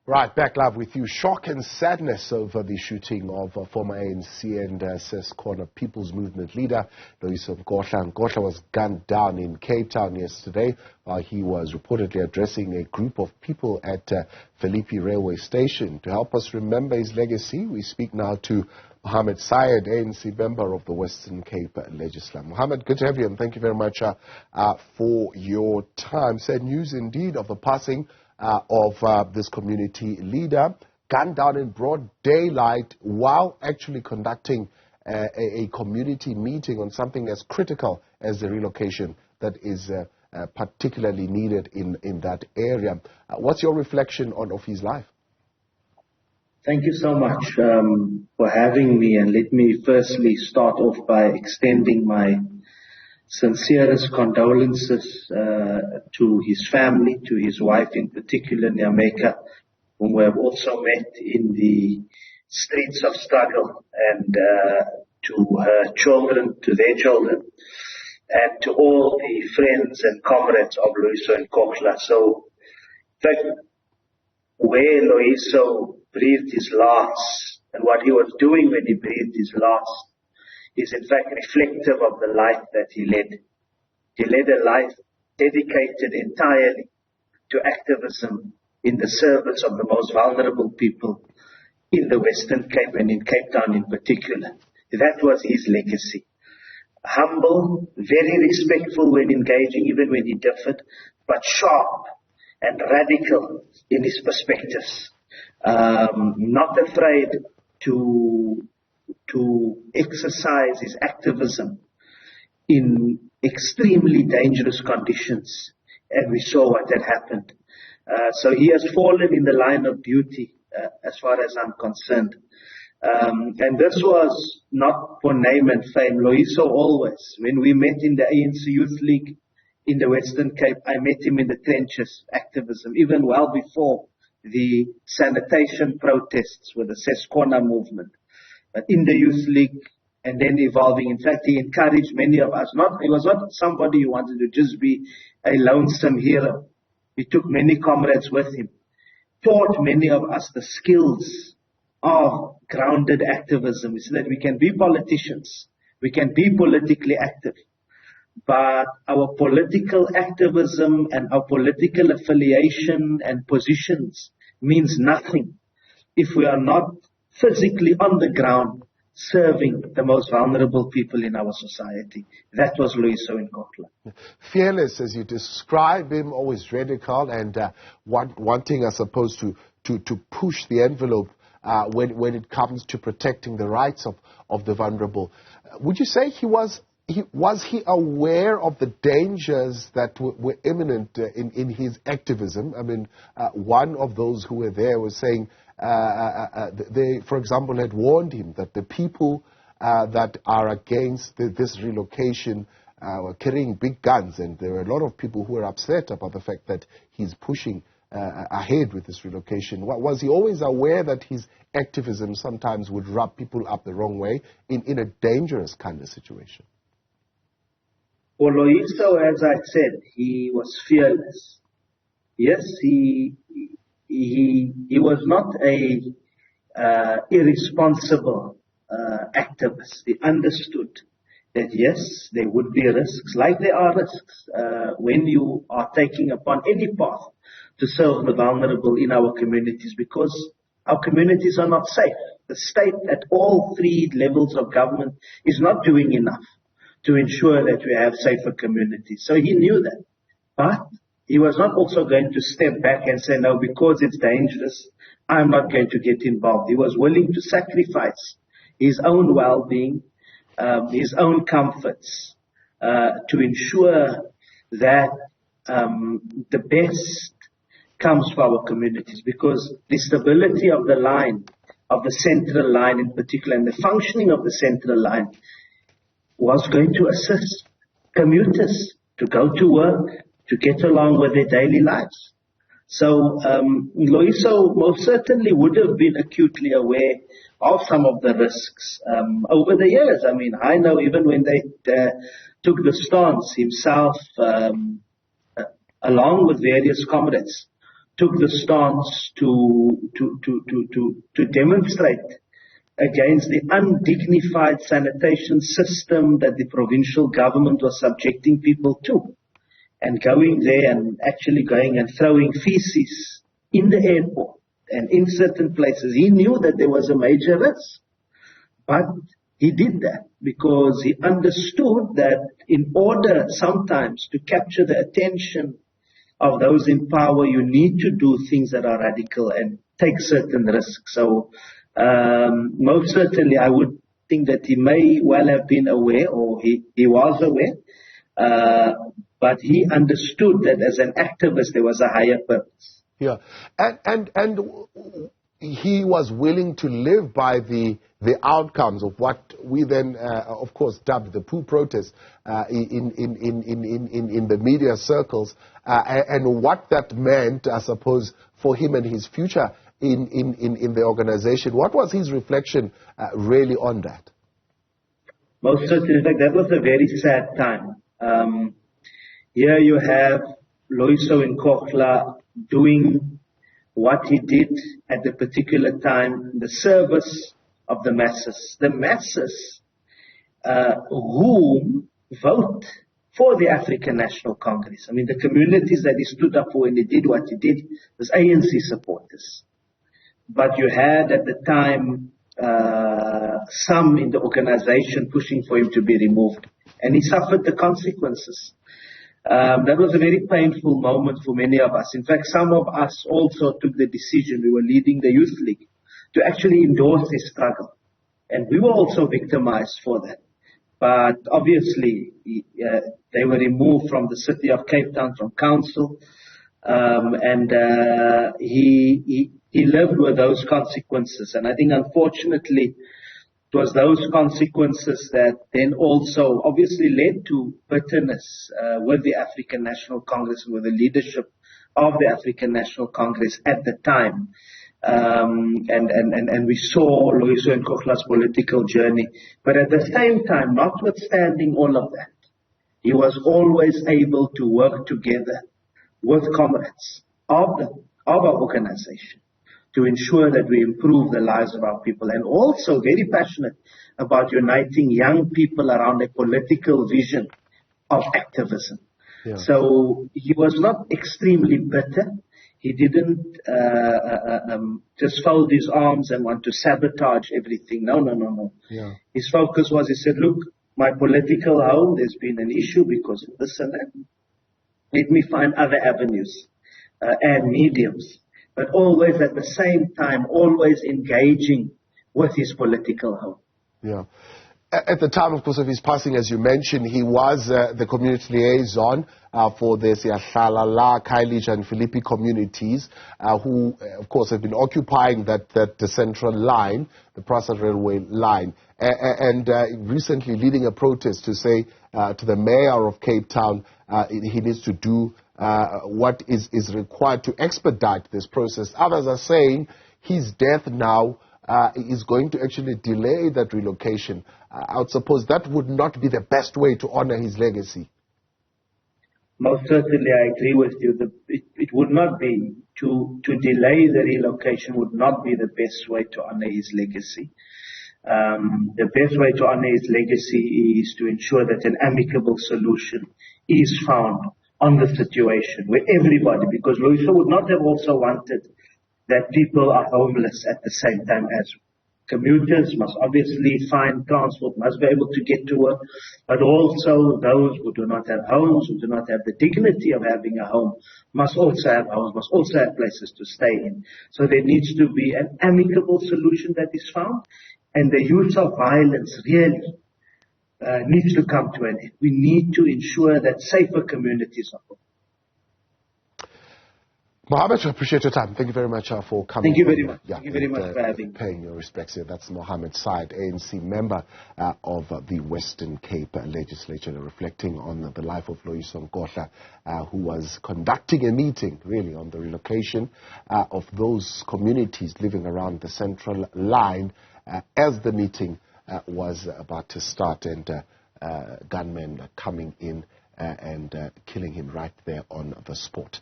Right, back live with you. Shock and sadness over the shooting of former ANC and Ses'khona People's Movement leader, Loyiso Nkohla. Nkohla was gunned down in Cape Town yesterday while he was reportedly addressing a group of people at Philippi Railway Station. To help us remember his legacy, we speak now to Mohammed Syed, ANC member of the Western Cape Legislature. Mohammed, good to have you, and thank you very much for your time. Sad news indeed of the passing of this community leader, gunned down in broad daylight while actually conducting a community meeting on something as critical as the relocation that is particularly needed in that area. What's your reflection of his life? Thank you so much for having me, and let me firstly start off by extending my sincerest condolences to his family, to his wife in particular, Nyameka, whom we have also met in the streets of struggle, and to her children, to their children, and to all the friends and comrades of Loyiso Nkohla. So, in fact, where Loyiso breathed his last, and what he was doing when he breathed his last, is in fact reflective of the life that he led. He led a life dedicated entirely to activism in the service of the most vulnerable people in the Western Cape and in Cape Town in particular. That was his legacy. Humble, very respectful when engaging, even when he differed, but sharp and radical in his perspectives. Not afraid to exercise his activism in extremely dangerous conditions, and we saw what had happened. So he has fallen in the line of duty, as far as I'm concerned. And this was not for name and fame. Loyiso always, when we met in the ANC Youth League in the Western Cape, I met him in the trenches, activism, even well before the sanitation protests with the Ses'khona movement. In the Youth League, and then evolving. In fact, he encouraged many of us. He was not somebody who wanted to just be a lonesome hero. He took many comrades with him, taught many of us the skills of grounded activism, so that we can be politicians, we can be politically active, but our political activism and our political affiliation and positions means nothing if we are not physically on the ground serving the most vulnerable people in our society. That was Loyiso Nkohla. Fearless, as you describe him, always radical and wanting, I suppose, to push the envelope when it comes to protecting the rights of the vulnerable. Would you say was he aware of the dangers that were imminent in his activism? I mean, one of those who were there was saying, they, for example, had warned him that the people that are against this relocation were carrying big guns, and there were a lot of people who were upset about the fact that he's pushing ahead with this relocation. Was he always aware that his activism sometimes would rub people up the wrong way in a dangerous kind of situation? For Loyiso, as I said, he was fearless. Yes, he was not a irresponsible activist. He understood that yes, there would be risks, like there are risks when you are taking upon any path to serve the vulnerable in our communities, because our communities are not safe. The state at all three levels of government is not doing enough to ensure that we have safer communities. So he knew that. But he was not also going to step back and say, no, because it's dangerous, I'm not going to get involved. He was willing to sacrifice his own well-being, his own comforts, to ensure that the best comes for our communities, because the stability of the line, of the central line in particular, and the functioning of the central line was going to assist commuters to go to work, to get along with their daily lives. So Loyiso most certainly would have been acutely aware of some of the risks over the years. I mean, I know even when they took the stance himself, along with various comrades, took the stance to demonstrate against the undignified sanitation system that the provincial government was subjecting people to. And going there and actually going and throwing feces in the airport and in certain places. He knew that there was a major risk. But he did that because he understood that in order sometimes to capture the attention of those in power, you need to do things that are radical and take certain risks. So most certainly I would think that he may well have been aware, or he was aware, but he understood that as an activist there was a higher purpose. Yeah, and he was willing to live by the outcomes of what we then, of course, dubbed the poo protest in the media circles, and what that meant, I suppose, for him and his future in the organization. What was his reflection really on that? Most certainly, in fact, that was a very sad time. Here you have Loyiso Nkohla doing what he did at the particular time in the service of the masses. The masses who vote for the African National Congress. I mean, the communities that he stood up for when he did what he did was ANC supporters. But you had at the time some in the organization pushing for him to be removed. And he suffered the consequences. That was a very painful moment for many of us. In fact, some of us also took the decision, we were leading the Youth League, to actually endorse his struggle. And we were also victimized for that. But obviously, they were removed from the city of Cape Town, from council, and he lived with those consequences. And I think, unfortunately, it was those consequences that then also obviously led to bitterness with the African National Congress and with the leadership of the African National Congress at the time. And we saw Loyiso Nkohla's political journey. But at the same time, notwithstanding all of that, he was always able to work together with comrades of our organization to ensure that we improve the lives of our people, and also very passionate about uniting young people around a political vision of activism. Yeah. So he was not extremely bitter. He didn't just fold his arms and want to sabotage everything. No. Yeah. His focus was, he said, look, my political home, there's been an issue because of this and that. Let me find other avenues and mediums. But always at the same time, always engaging with his political home. Yeah. At the time, of course, of his passing, as you mentioned, he was the community liaison for the Siyahlala, Khayelitsha and Philippi communities, who, of course, have been occupying the central line, the Philippi Railway line, and recently leading a protest to say to the mayor of Cape Town he needs to do what is required to expedite this process. Others are saying his death now is going to actually delay that relocation. I would suppose that would not be the best way to honor his legacy. Most certainly, I agree with you. It would not be to delay the relocation would not be the best way to honor his legacy. The best way to honor his legacy is to ensure that an amicable solution is found on the situation where everybody, because Loyiso would not have also wanted that people are homeless at the same time as commuters must obviously find transport, must be able to get to work, but also those who do not have homes, who do not have the dignity of having a home, must also have homes, must also have places to stay in. So there needs to be an amicable solution that is found, and the use of violence really needs to come to an end. We need to ensure that safer communities are built. Mohammed, I appreciate your time. Thank you very much for coming. Thank you very much. Thank you very much for having me. Paying your respects here. That's Mohammed Said, ANC member of the Western Cape Legislature, reflecting on the life of Loyiso Nkohla, who was conducting a meeting, really, on the relocation of those communities living around the central line as the meeting was about to start, and gunmen coming in and killing him right there on the spot.